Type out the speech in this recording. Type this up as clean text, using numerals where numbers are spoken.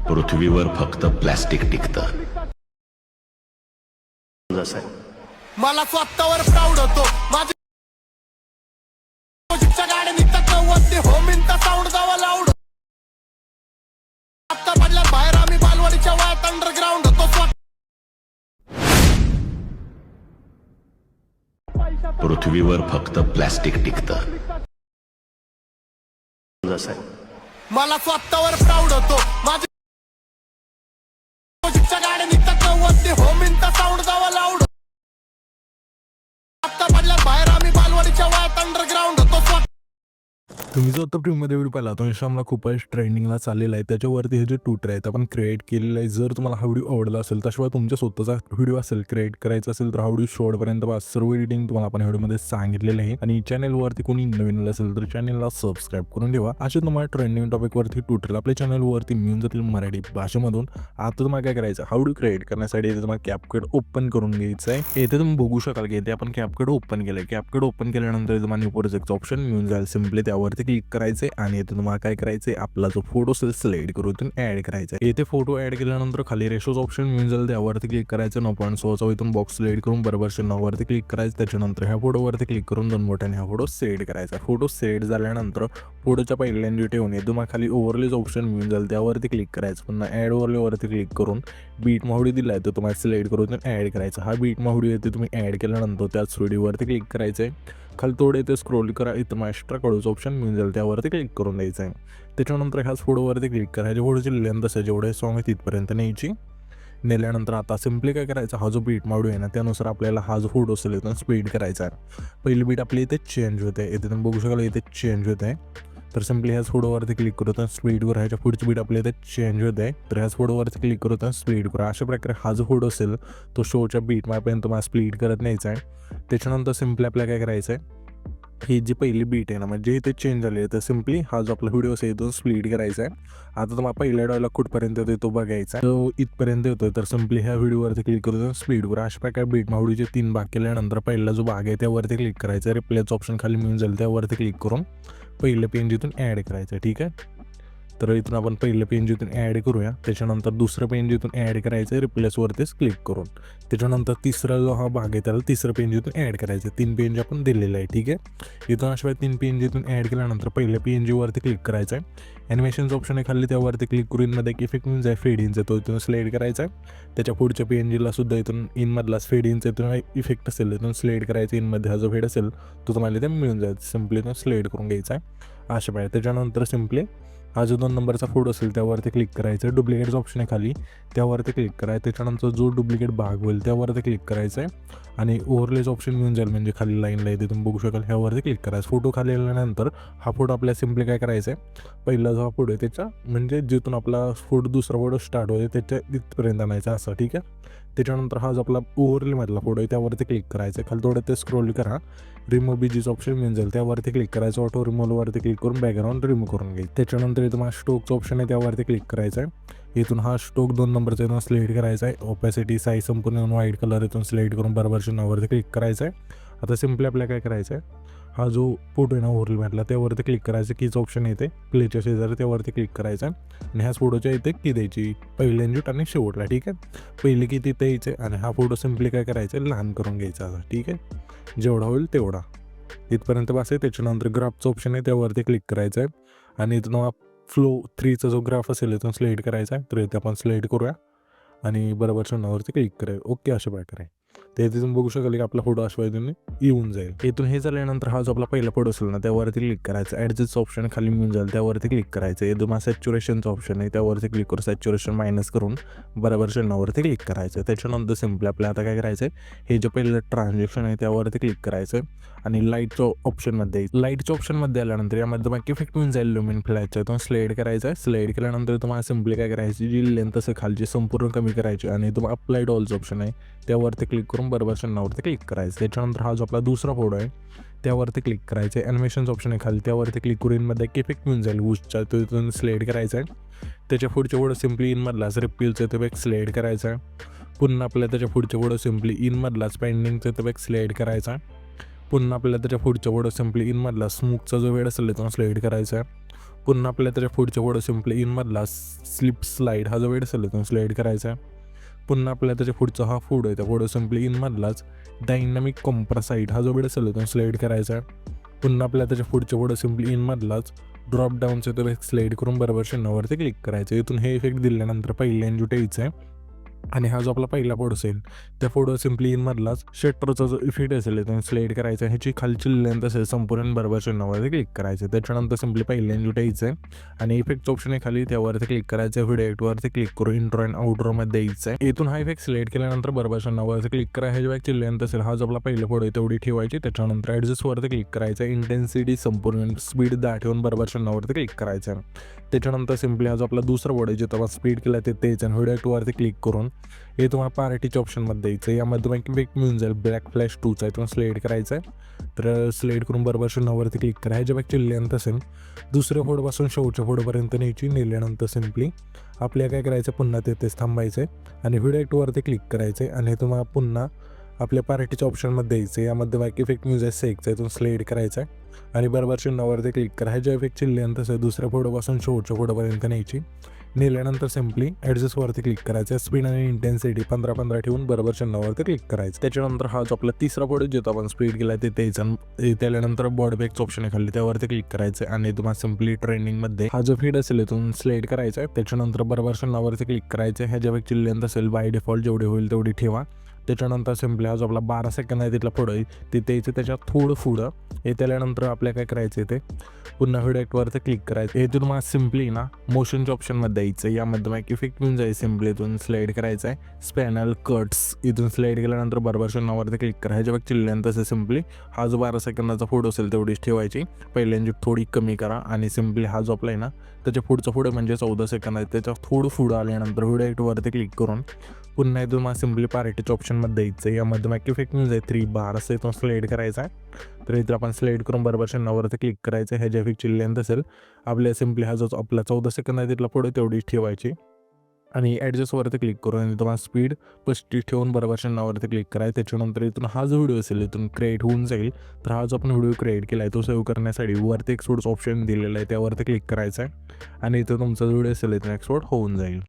पृथ्वीवर फक्त प्लास्टिक टिकतं. मला स्वतःवर प्राऊड होतो. माझी गाडी निघतात नव्वद होमिनचा साऊंड जावा लाऊड. आता पडल्या बाहेर आम्ही बालवाडीच्या वयात अंडरग्राऊंड होतो. पृथ्वीवर फक्त प्लास्टिक टिकतं. मला स्वतःवर प्राऊड होतो. माझी गाडी निघतात नव्वद होमिनचा साऊंड जावा लाऊड. आता पडल्या बाहेर आम्ही बालवाडीच्या वयात अंडरग्राऊंड होतो. तुम्ही जो आता प्रीमध्ये व्हिडिओ पाहिला तो इंस्टाग्रामला खूपच ट्रेंडिंगला चाललेला आहे. त्याच्यावरती हे जे ट्यूटर आहेत आपण क्रिएट केलेलं आहे. जर तुम्हाला हा व्हिडिओ आवडला असेल त्याशिवाय तुमच्या स्वतःचा व्हिडिओ असेल क्रिएट करायचा असेल तर हा व्हिडिओ शेवटपर्यंत बघा. सर्व एडिटिंग तुम्हाला आपण व्हिडिओमध्ये सांगितलेलं आहे. आणि चॅनलवरती कोणी नवीन असेल तर चॅनलला सबस्क्राईब करून ठेवा. असे तुम्हाला ट्रेंडिंग टॉपिकवरती ट्यूटर आपल्या चॅनलवरती मिळून जातील मराठी भाषेमधून. आता तुम्हाला काय करायचं, हा व्हिडिओ क्रिएट करण्यासाठी इथे तुम्हाला कॅपकट ओपन करून घ्यायचं आहे. इथे तुम्ही बघू शकाल की इथे आपण कॅपकट ओपन केलं. कॅपकट ओपन केल्यानंतर तुम्हाला न्यू प्रोजेक्टचं ऑप्शन मिळून जाईल. सिम्पली त्यावरती क्लिक करायचे आणि इथे तुम्हाला काय करायचंय, आपला जो फोटो असेल सिलेक्ट करून इथून ऍड करायचा. इथे फोटो ऍड केल्यानंतर खाली रेशोचं ऑप्शन मिळून जाईल. त्यावरती क्लिक करायचं. 9.6 इथून बॉक्स सिलेक्ट करून बरोबर 9 वरती क्लिक करायचं. त्याच्यानंतर ह्या फोटोवरती क्लिक करून 2 बोटाने हा फोटो सेट करायचा. फोटो सेट झाल्यानंतर फोटोच्या पहिल्यांदा ठेवून इथून तुम्हाला खाली ओव्हरलेज ऑप्शन मिळून जाईल. त्यावरती क्लिक करायचं. पुन्हा ऍड ओव्हरलेवरती क्लिक करून बीट माहुडी दिलाय तो तुम्हाला सिलेक्ट करून ऍड करायचा. हा बीट माहुडी येते तुम्ही ऍड केल्यानंतर त्याच व्हिडिओवरती क्लिक करायचंय. खाली थोडे इथे स्क्रोल करा. इथं एक्स्ट्रा कडूचं ऑप्शन मिळून जाईल. त्यावरती क्लिक करून द्यायचं आहे. त्याच्यानंतर ह्याच फोटोवरती क्लिक करायचे. फोटोची लेंथ असेल जेवढे सॉंग आहे तिथपर्यंत न्यायची. नेल्यानंतर आता सिम्पली काय करायचं, हा जो बीट मावडू आहे ना त्यानुसार आपल्याला हा जो फोटो असेल इथून स्पीड करायचा आहे. पहिली बीट आपली इथे चेंज होते. इथे तुम्ही बघू शकाल इथे चेंज होत आहे. तर सिम्पली ह्याच फोटोवरती क्लिक करू स्पीडवर. ह्याच्या पुढची बीट आपल्या इथे चेंज होत आहे. तर ह्याच फोटोवरती क्लिक करू स्पीड करा. अशा प्रकारे हा जो फोटो असेल तो शोच्या बीट मार्पर्यंत तुम्हाला स्पीड करत न्यायचा आहे. त्याच्यानंतर सिम्पली आपल्याला काय करायचं आहे, ही जी पहिली बीट आहे ना म्हणजे इथे चेंज झाली आहे तर सिम्पली हा जो आपला व्हिडिओ असेल इथून स्प्लिट करायचा आहे. आता तुम्हाला पहिल्या डायलॉग कुठपर्यंत येतो तो बघायचा आहे. तो इथपर्यंत येतोय तर सिम्पली ह्या व्हिडिओवरती क्लिक करून स्पीड करा. अशा प्रकारे बीट मावडीचे 3 भाग केल्यानंतर पहिला जो भाग आहे त्यावरती क्लिक करायचा. रिप्लेचं ऑप्शन खाली मिळून जाईल. त्यावरती क्लिक करून पहिलं पेन जिथून ॲड करायचं. ठीक आहे. तर इथून आपण पहिलं पेन जिथून ॲड करूया. त्याच्यानंतर दुसरं पेन जिथून ॲड करायचं आहे रिप्लेसवरतीच क्लिक करून. त्याच्यानंतर तिसरा जो हा भाग आहे त्याला तिसरं पेन जिथून ॲड करायचं. 3 पेन आपण दिलेलं आहे. ठीक आहे. इथून अशा 3 पेन जिथून ॲड केल्यानंतर पहिल्या PNG क्लिक करायचं आहे. ॲनिमेशनचं ऑप्शन आहे खाली त्यावरती क्लिक करून इनमध्ये एक इफेक्ट मिळून जाईल फेडिंगचा तो इथून सिलेक्ट करायचा आहे. त्याच्या पुढच्या PNGला सुद्धा इथून इनमधला फेडिंगचा इथून इफेक्ट असेल इथून सिलेक्ट करायचं. इनमध्ये हा जो फेड असेल तो तुम्हाला इथे मिळून जाईल. सिम्पली इथून सिलेक्ट करून घ्यायचा आहे अशा पाहिजे. त्याच्यानंतर सिम्पली हा जो 2 नंबरचा फोटो असेल त्यावरती क्लिक करायचं. डुप्लिकेटचा ऑप्शन आहे खाली त्यावरती क्लिक करायचं. त्याच्यानंतर जो डुप्लिकेट भाग होईल त्यावरती क्लिक करायचं आहे आणि ओव्हरलेज ऑप्शन मिळून जाईल म्हणजे खाली लाईनला येते तुम्ही बघू शकाल. ह्यावरती क्लिक करायचं. फोटो खाली आल्यानंतर हा फोटो आपल्याला सिम्पली काय करायचं आहे, पहिला जो हा फोटो आहे त्याच्या म्हणजे जिथून आपला फोटो दुसरा फोटो स्टार्ट होते त्याच्या इथपर्यंत आणायचा असं. ठीक आहे. त्याच्यानंतर हा जो आपला ओव्हरलेमधला फोटो आहे त्यावरती क्लिक करायचं. खाली थोडं ते स्क्रोल करा. रिमूव्ह बीजीचं ऑप्शन मिळून जाईल. त्यावरती क्लिक करायचं. ऑटो रिमूव्हवरती क्लिक करून बॅकग्राऊंड रिमूव्ह करून घ्यायचं. त्याच्यानंतर इथं हा स्टोकचं ऑप्शन आहे त्यावरती क्लिक करायचं आहे. इथून हा स्टोक 2 नंबरचा इथून सिलेक्ट करायचा आहे. ओपॅसिटी साईज संपूर्ण व्हाईट कलर इथून सिलेक्ट करून बरोबर नावावरती क्लिक करायचं आहे. आता सिम्पली आपल्याला काय करायचं आहे, हा जो फोटो आहे ना ओव्हरलेमधला त्यावरती क्लिक करायचं. कीचं ऑप्शन येते प्लेच्या शेजारी त्यावरती क्लिक करायचं आहे आणि ह्याच फोटोच्या इथे की द्यायची पहिल्यांदा आणि शेवटला. ठीक आहे. पहिली की तिथे यायचे आणि हा फोटो सिम्पली काय करायचं लहान करून घ्यायचा. ठीक आहे. जेवढा होईल तेवढा इथपर्यंत बस आहे. त्याच्यानंतर ग्राफचं ऑप्शन आहे त्यावरती क्लिक करायचं आहे आणि इथून फ्लो 3चा जो ग्राफ असेल इथून सिलेक्ट करायचा आहे. तर इथे आपण सिलेक्ट करूया आणि बरोबर चिन्हावरती क्लिक करायचं. ओके अशा प्रकारे ते तुम्ही बघू शकाल की आपला फोटो अशा पद्धतीने येऊन जाईल. इथून हे झाल्यानंतर हा जो आपला पहिला फोटो असेल ना त्यावरती क्लिक करायचं. ॲडजस्टचं ऑप्शन खाली मिळून जाईल. त्यावरती क्लिक करायचं. इथून सॅच्युरेशनचं ऑप्शन आहे त्यावरती क्लिक करून सॅच्युरेशन मायनस करून बरोबर चिन्हावरती क्लिक करायचं. त्याच्यानंतर सिम्पली आपल्याला आता काय करायचं आहे, हे जे पहिलं ट्रान्झॅक्शन आहे त्यावरती क्लिक करायचं आणि लाईटच्या ऑप्शनमध्ये लाईटच्या ऑप्शनमध्ये आल्यानंतर यामध्ये तुम्हाला इफेक्ट मिळून जाईल लुमिन फ्लॅशचा. तो सिलेक्ट करायचा आहे. सिलेक्ट केल्यानंतर तुम्हाला सिम्पली काय करायची, जी लेंथ असेल खालची संपूर्ण कमी करायची आणि तुम्हाला अप्लाइड ऑलचं ऑप्शन आहे त्यावरती क्लिक करून बरोबर चिन्हावरती क्लिक करायचं. त्याच्यानंतर हा जो आपला दुसरा फोटो आहे त्यावरती क्लिक करायचं आहे. ॲनिमेशनचं ऑप्शन आहे खाली त्यावरती क्लिक करून इनमध्ये एक इफेक्ट मिळून जाईल वूशचा तो इथून सिलेक्ट करायचा आहे. त्याच्या पुढच्या फोटो सिम्पली इनमधलाच रिपीलचं तो एक सिलेक्ट करायचा आहे. पुन्हा आपल्याला त्याच्या पुढच्या फोटो सिम्पली इनमधलाच पेंडिंगचं तो एक सिलेक्ट करायचा आहे. पुन्हा आपल्याला त्याच्या पुढच्या फोटो सिम्पली इनमधला स्मूकचा जो वेळ असेल तो सिलेक्ट करायचा आहे. पुन्हा आपल्याला त्याच्या पुढच्या पुढं सिम्पली इनमधला स्लिप स्लाईड हा जो वेळ असेल तो स्लाईड करायचा आहे. पुन्हा आपल्याला त्याच्या पुढचा हा फूड आहे त्या पुढं सिम्पली इनमधलाच डायनामिक कॉम्प्रासाईड हा जो वेळ असेल तो स्लाईड करायचा आहे. पुन्हा आपल्याला त्याच्या पुढच्या पुढं सिम्पली इनमधलाच ड्रॉप डाऊनचं तो स्लाईड करून बरोबर चिन्हावरती क्लिक करायचं. इथून हे इफेक्ट दिल्यानंतर पहिल्या एन्जुट यायचं आहे आणि हा जो आपला पहिला फोड असेल त्या फोडवर सिम्पली इनमधलाच शटरचा जो इफेक्ट असेल तो स्लाईड करायचा. ह्याची खालची लेंथ असेल संपूर्ण बरोबर चिन्हावरती क्लिक करायचं. त्याच्यानंतर सिम्पली पहिल्या एन्जुट यायचं आहे आणि इफेक्टचं ऑप्शन आहे खाली त्यावरती क्लिक करायचं. व्हिडिओ एडिटवरती क्लिक करून इंट्रो अँड आउट्रोमध्ये यायचं आहे. इथून हा इफेक्ट सिलेक्ट केल्यानंतर बरोबर चिन्हावरती क्लिक करा. ह्याची बॅकची लेंथ असेल हा जो आपला पहिला फोड आहे तेवढी ठेवायची. त्याच्यानंतर ॲडजस्टवरती क्लिक करायचं. इंटेन्सिटी संपूर्ण स्पीड 10 ठेवून बरोबर चिन्हावरती क्लिक करायचं आहे. त्याच्यानंतर सिम्पली हा जो आपला दुसरा बोर्ड आहे जिथं आपण स्पीड केला ते तेच आणि व्हिडिओ ॲक्टवरती क्लिक करून हे तुम्हाला पार्टीच्या ऑप्शनमध्ये द्यायचं आहे. यामध्ये तुम्हाला इफेक्ट मिळून जाईल ब्लॅक फ्लॅश 2चा आहे तुम्हाला स्लाईड करायचा आहे. तर स्लाईड करून बरोबर चिन्हावरती क्लिक करा. ह्याच्या बॅकची लेंथ असेल दुसऱ्या फोडपासून शेवटच्या फोडपर्यंत न्यायची. नेल्यानंतर सिम्पली आपल्याला काय करायचं पुन्हा तेच थांबायचं आहे आणि व्हिडिओ ॲक्टवरती क्लिक करायचं आहे आणि हे तुम्हाला पुन्हा आपल्या पार्टीच्या ऑप्शनमध्ये द्यायचं आहे. यामध्ये बॅक इफेक्ट म्युझिक सेकचा आहे तो स्लाईड करायचा आहे आणि बरोबर चिन्हावरती क्लिक करा. ह्याच्या इफेक्टची लेंथ असेल दुसऱ्या फोडपासून शेवटच्या फोडपर्यंत न्यायची. नेल्यानंतर सिम्पली ॲडजस्टवरती क्लिक करायचं. स्पीड आणि इंटेन्सिटी 15-15 ठेवून बरोबर चिन्हावरती क्लिक करायचं. त्याच्यानंतर हा जो आपला तिसरा फोड जिथं आपण स्पीड केला ते त्याचं त्याच्यानंतर बॉडी बॅकचं ऑप्शन आहे खाली त्यावरती क्लिक करायचं आणि तुम्हाला सिम्पली ट्रेंडिंगमध्ये हा जो फीड असेल इथून स्लाईड करायचा आहे. त्याच्यानंतर बरोबर चिन्हावरती क्लिक करायचं. ह्याच्या बॅकची लेंथ असेल बाय डिफॉल्ट जेवढी होईल तेवढी ठेवा. त्याच्यानंतर सिम्पली हा जो आपला 12 सेकंद आहे तिथला पुढं तिथे यायचं. त्याच्यात थोडं पुढं हे त्याच्यानंतर आपल्याला काय करायचं आहे ते पुन्हा व्हिडिओ ॲक्टवरती क्लिक करायचं. हे तुम्हाला सिम्पली ना मोशनच्या ऑप्शनमध्ये द्यायचं. यामध्ये मग इफेक्ट मिळून जाईल. सिम्पली इथून स्लाईड करायचं आहे. स्पॅनल कट्स इथून स्लाईड केल्यानंतर बरोबर चिन्हावरती क्लिक करा. ह्याच्या बॅकची लेंथ असेल सिम्पली हा जो 12 सेकंदाचा फोटो असेल तेवढीच ठेवायची. पहिल्यांची थोडी कमी करा आणि सिम्पली हा जो आपला आहे ना त्याच्या पुढचा पुढे म्हणजे 14 सेकंद आहे त्याच्या थोडं पुढं आल्यानंतर व्हिडिओ ॲक्टवरती क्लिक करून पुन्हा तुम्हाला सिम्पली पार्टीच्या ऑप्शनमध्ये द्यायचं. यामध्ये मग इफेक्ट मिळून जाईल 3 बार असे तो स्लाईड करायचा आहे. तर इथं आपण स्लाईड करून बरोबर चिन्हावरती क्लिक करायचं. ह्याच्या इफेक्टची लेंथ असेल आपल्या सिम्पली हा जो आपला 14 सेकंद आहे तिथला पुढे तेवढीच ठेवायची आणि ॲडजस्टवरती क्लिक करून आणि तुम्हाला स्पीड 35 ठेवून बरोबर चिन्हावरती क्लिक करायचं. त्याच्यानंतर इथून हा जो व्हिडिओ असेल इथून क्रिएट होऊन जाईल. तर हा जो आपण व्हिडिओ क्रिएट केला आहे तो सेव्ह करण्यासाठी वरती एक्सपोर्ट ऑप्शन दिलेला आहे त्यावरती क्लिक करायचं आहे आणि इथं तुमचा व्हिडिओ असेल इथून एक्सपोर्ट होऊन जाईल.